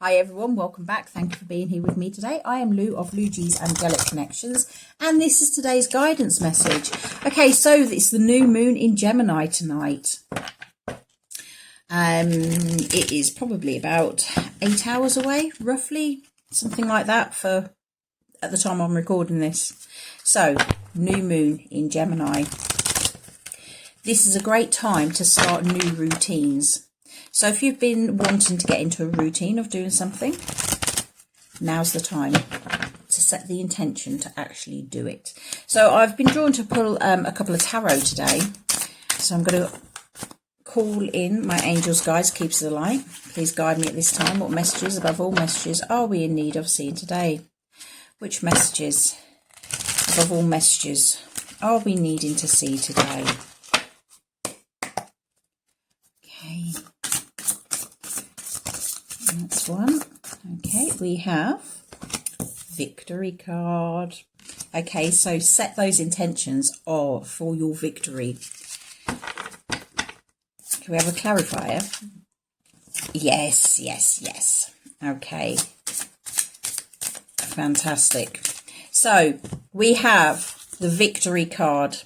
Hi everyone, welcome back. Thank you for being here with me today. I am Lou of Louge's Angelic Connections, and this is today's guidance message. Okay, so it's the new moon in Gemini tonight. It is probably about 8 hours away, roughly, something like that at the time I'm recording this. So, new moon in Gemini. This is a great time to start new routines. So if you've been wanting to get into a routine of doing something, now's the time to set the intention to actually do it. So I've been drawn to pull a couple of tarot today. So I'm going to call in my angels, guides, keepers of the light. Please guide me at this time. What messages, above all messages, are we in need of seeing today? Which messages, above all messages, are we needing to see today? Okay. That's one. Okay, we have victory card. Okay, so set those intentions for your victory. Can we have a clarifier? Yes, yes, yes. Okay. Fantastic. So we have the victory card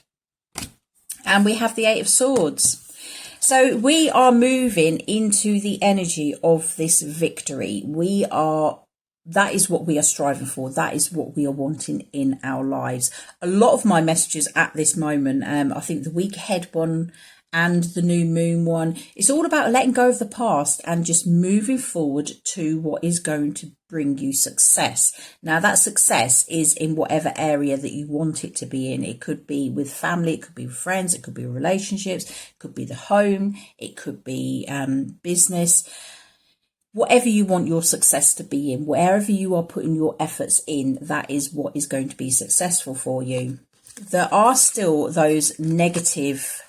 and we have the Eight of Swords. So we are moving into the energy of this victory. That is what we are striving for. That is what we are wanting in our lives. A lot of my messages at this moment, I think the week ahead one and the new moon one, it's all about letting go of the past and just moving forward to what is going to bring you success. Now that success is in whatever area that you want it to be in. It could be with family, it could be with friends, it could be relationships, it could be the home, it could be business. Whatever you want your success to be in, wherever you are putting your efforts in, that is what is going to be successful for you. There are still those negative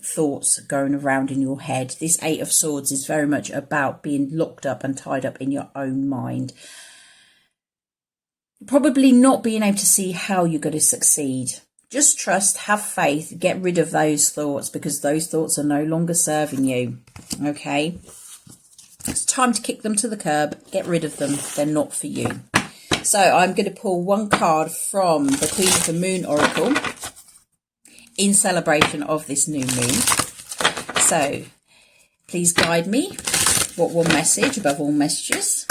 thoughts going around in your head. This Eight of Swords is very much about being locked up and tied up in your own mind. Probably not being able to see how you're going to succeed. Just trust, have faith, get rid of those thoughts because those thoughts are no longer serving you. Okay? It's time to kick them to the curb. Get rid of them. They're not for you. So I'm going to pull one card from the Queen of the Moon Oracle in celebration of this new moon. So please guide me. What one message, above all messages,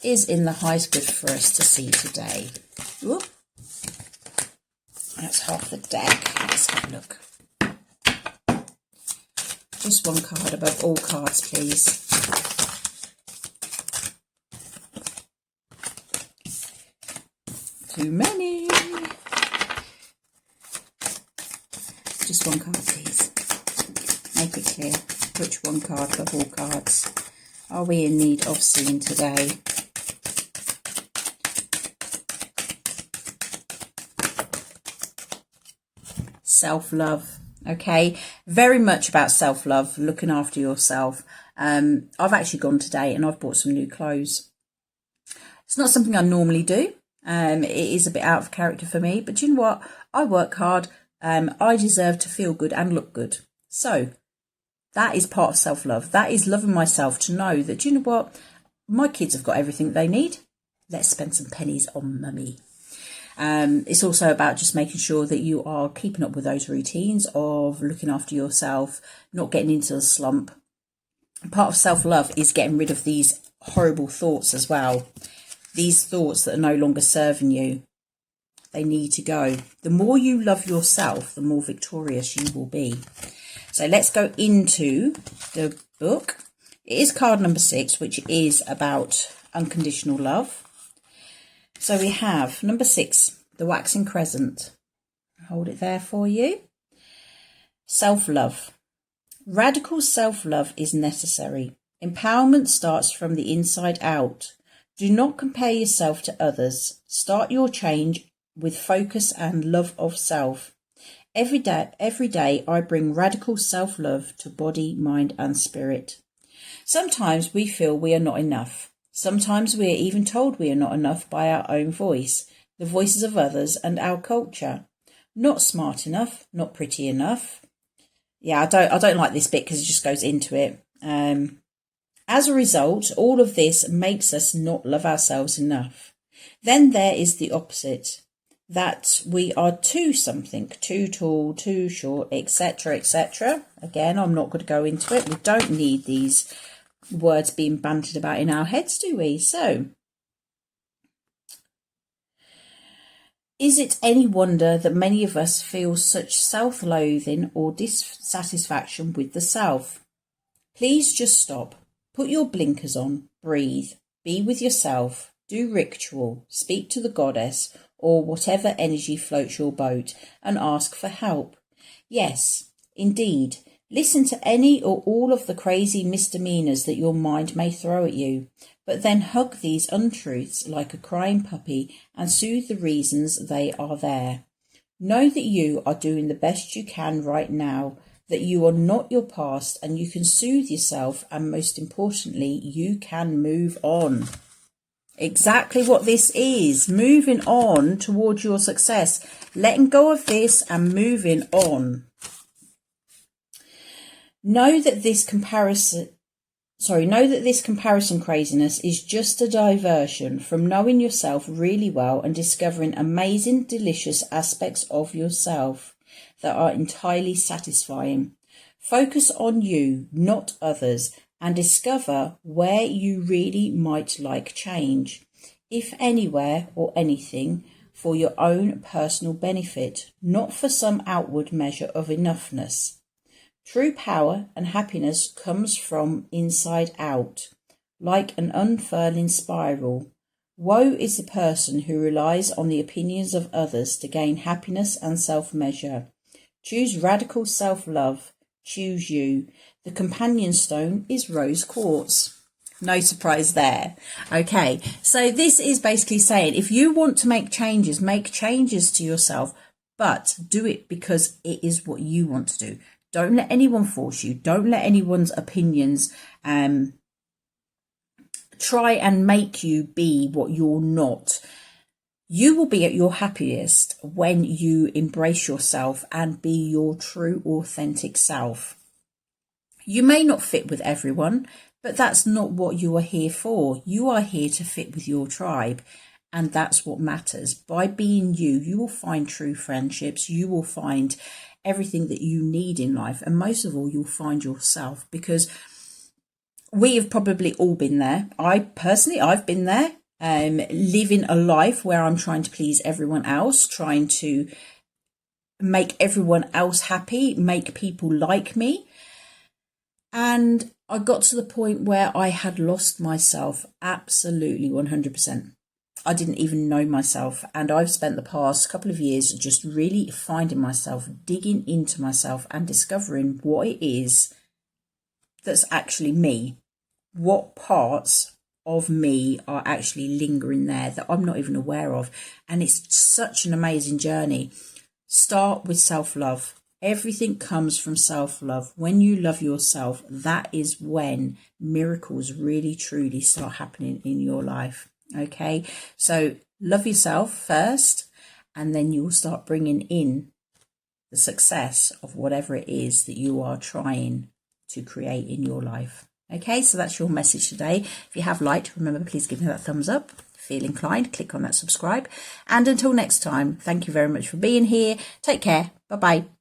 is in the highest good for us to see today? Ooh. That's half the deck. Let's have a look. Just one card above all cards, please. Too many. Just one card, please. Make it clear. Which one card above all cards are we in need of seeing today? Self-love. Okay, very much about self-love, looking after yourself. I've actually gone today and I've bought some new clothes. It's not something I normally do. It is a bit out of character for me, but you know what? I work hard. I deserve to feel good and look good. So that is part of self-love. That is loving myself to know that, you know what? My kids have got everything they need. Let's spend some pennies on mummy. It's also about just making sure that you are keeping up with those routines of looking after yourself, not getting into a slump. Part of self-love is getting rid of these horrible thoughts as well. These thoughts that are no longer serving you. They need to go. The more you love yourself, the more victorious you will be. So let's go into the book. It is card number 6, which is about unconditional love. So we have number 6, the waxing crescent. Hold it there for you. Self-love. Radical self-love is necessary. Empowerment starts from the inside out. Do not compare yourself to others. Start your change with focus and love of self. Every day I bring radical self-love to body, mind and spirit. Sometimes we feel we are not enough. Sometimes we are even told we are not enough by our own voice, the voices of others and our culture. Not smart enough, not pretty enough. Yeah, I don't like this bit because it just goes into it. As a result, all of this makes us not love ourselves enough. Then there is the opposite, that we are too something, too tall, too short, etc., etc. Again, I'm not going to go into it. We don't need these words being bantered about in our heads, do we? So, is it any wonder that many of us feel such self-loathing or dissatisfaction with the self? Please just stop. Put your blinkers on, breathe, be with yourself, do ritual, speak to the goddess or whatever energy floats your boat and ask for help. Yes, indeed, listen to any or all of the crazy misdemeanors that your mind may throw at you, but then hug these untruths like a crying puppy and soothe the reasons they are there. Know that you are doing the best you can right now, that you are not your past and you can soothe yourself, and most importantly, you can move on. Exactly what this is, moving on towards your success, letting go of this and moving on. Know that this comparison craziness is just a diversion from knowing yourself really well and discovering amazing, delicious aspects of yourself that are entirely satisfying. Focus on you, not others, and discover where you really might like change, if anywhere or anything, for your own personal benefit, not for some outward measure of enoughness. True power and happiness comes from inside out, like an unfurling spiral. Woe is the person who relies on the opinions of others to gain happiness and self-measure. Choose radical self-love. Choose you. The companion stone is rose quartz. No surprise there. Okay, so this is basically saying if you want to make changes to yourself, but do it because it is what you want to do. Don't let anyone force you. Don't let anyone's opinions try and make you be what you're not. You will be at your happiest when you embrace yourself and be your true, authentic self. You may not fit with everyone, but that's not what you are here for. You are here to fit with your tribe, and that's what matters. By being you, you will find true friendships. You will find everything that you need in life, and most of all, you'll find yourself, because we have probably all been there. I've been there. Living a life where I'm trying to please everyone else, trying to make everyone else happy, make people like me. And I got to the point where I had lost myself absolutely 100%. I didn't even know myself. And I've spent the past couple of years just really finding myself, digging into myself and discovering what it is that's actually me. What parts of me are actually lingering there that I'm not even aware of. And it's such an amazing journey. Start with self-love. Everything comes from self-love. When you love yourself, that is when miracles really truly start happening in your life. Okay, so love yourself first, and then you'll start bringing in the success of whatever it is that you are trying to create in your life. Okay, so that's your message today. If you have liked, remember, please give me that thumbs up. Feel inclined, click on that subscribe. And until next time, thank you very much for being here. Take care. Bye-bye.